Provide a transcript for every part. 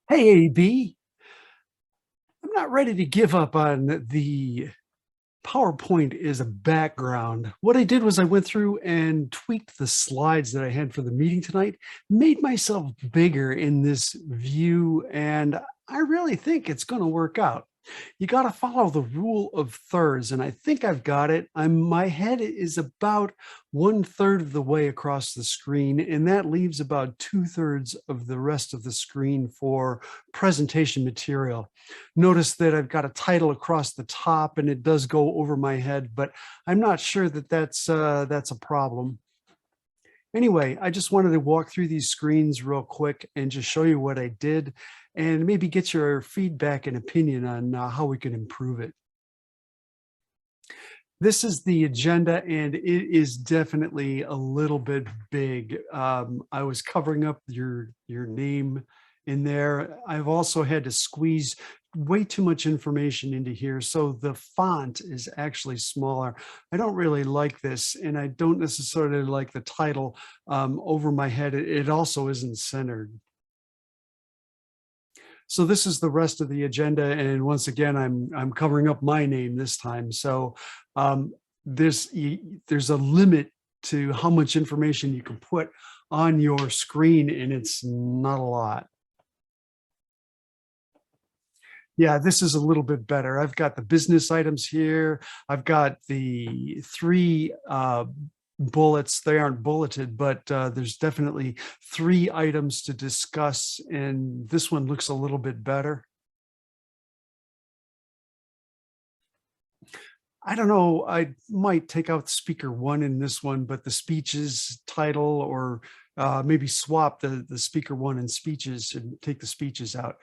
Hey, AB, I'm not ready to give up on the PowerPoint as a background. What I did was I went through and tweaked the slides that I had for the meeting tonight, made myself bigger in this view, and I really think it's going to work out. You got to follow the rule of thirds, and I think I've got it. My head is about 1/3 of the way across the screen, and that leaves about 2/3 of the rest of the screen for presentation material. Notice that I've got a title across the top, and it does go over my head, but I'm not sure that that's a problem. Anyway, I just wanted to walk through these screens real quick and just show you what I did and maybe get your feedback and opinion on how we can improve it. This is the agenda, and it is definitely a little bit big. I was covering up your name in there. I've also had to squeeze way too much information into here, so the font is actually smaller. I don't really like this, and I don't necessarily like the title over my head. It also isn't centered. So this is the rest of the agenda, and once again, I'm covering up my name this time. So um, there's a limit to how much information you can put on your screen, and it's not a lot. Yeah, this is a little bit better. I've got the business items here. I've got the three bullets. They aren't bulleted, but there's definitely three items to discuss, and this one looks a little bit better. I don't know, I might take out speaker one in this one, but the speeches title, or maybe swap the speaker one and speeches and take the speeches out.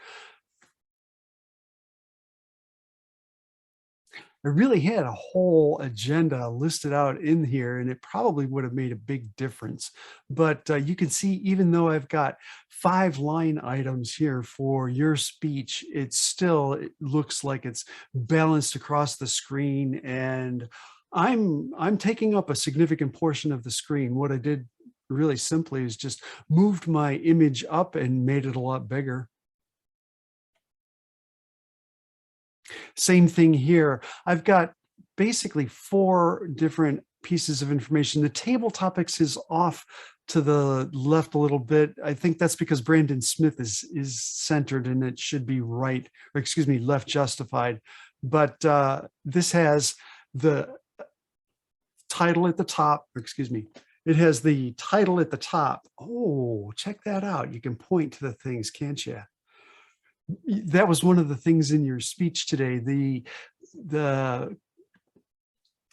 I really had a whole agenda listed out in here, and it probably would have made a big difference. But you can see, even though I've got 5 line items here for your speech, it looks like it's balanced across the screen, and I'm taking up a significant portion of the screen. What I did really simply is just moved my image up and made it a lot bigger. Same thing here. I've got basically 4 different pieces of information. The table topics is off to the left a little bit. I think that's because Brandon Smith is centered, and it should be right, or excuse me, left justified. But this has the title at the top, or excuse me, it has the title at the top. Oh, check that out. You can point to the things, can't you? That was one of the things in your speech today. The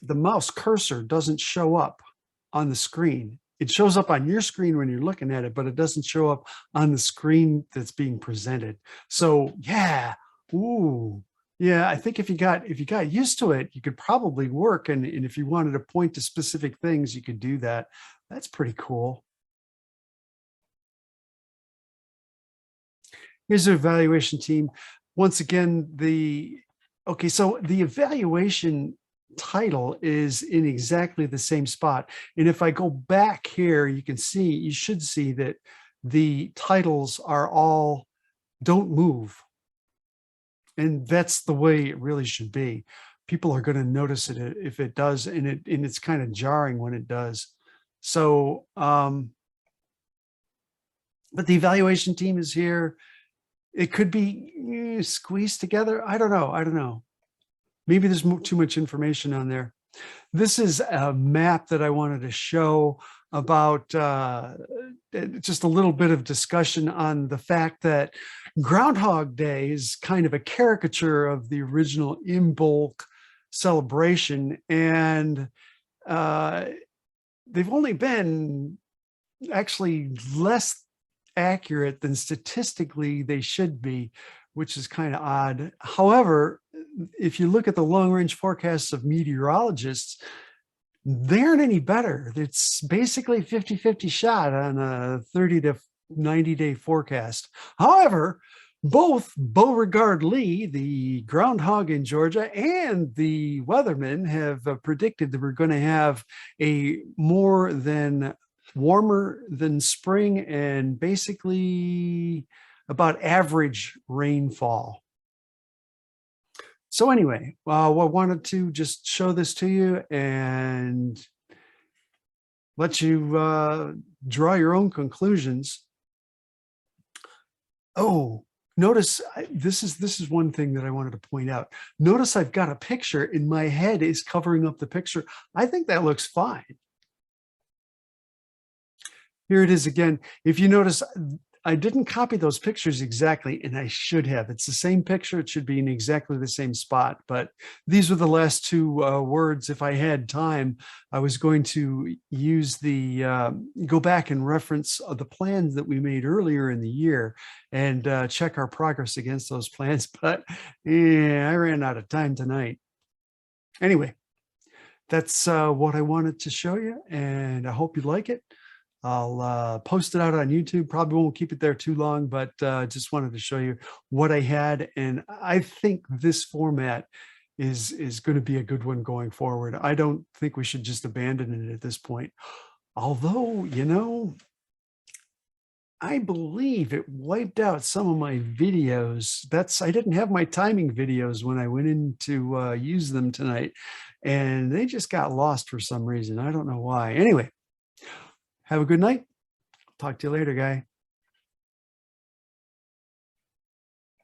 the mouse cursor doesn't show up on the screen. It shows up on your screen when you're looking at it, but it doesn't show up on the screen that's being presented. So yeah, ooh, yeah. I think if you got used to it, you could probably work. And if you wanted to point to specific things, you could do that. That's pretty cool. Here's the evaluation team. Once again, okay, so the evaluation title is in exactly the same spot. And if I go back here, you should see that the titles are all don't move. And that's the way it really should be. People are going to notice it if it does, and it's kind of jarring when it does. So, but the evaluation team is here. It could be squeezed together. I don't know. I don't know. Maybe there's too much information on there. This is a map that I wanted to show about just a little bit of discussion on the fact that Groundhog Day is kind of a caricature of the original Imbolc celebration. And uh, they've only been actually less accurate than statistically they should be, which is kind of odd. However, if you look at the long range forecasts of meteorologists, they aren't any better. It's basically 50-50 shot on a 30 to 90-day forecast. However, both Beauregard Lee, the groundhog in Georgia, and the weatherman have predicted that we're going to have a more than warmer than spring, and basically about average rainfall. So anyway, I wanted to just show this to you and let you draw your own conclusions. Oh, notice this is one thing that I wanted to point out. Notice I've got a picture and my head is covering up the picture. I think that looks fine. Here it is again. If you notice, I didn't copy those pictures exactly, and I should have. It's the same picture. It should be in exactly the same spot, but these were the last two words. If I had time, I was going to use go back and reference the plans that we made earlier in the year and check our progress against those plans, but yeah, I ran out of time tonight. Anyway, that's what I wanted to show you, and I hope you like it. I'll post it out on YouTube. Probably won't keep it there too long, but just wanted to show you what I had. And I think this format is going to be a good one going forward. I don't think we should just abandon it at this point. Although, you know, I believe it wiped out some of my videos. I didn't have my timing videos when I went in to use them tonight, and they just got lost for some reason. I don't know why. Anyway, have a good night. Talk to you later, guy.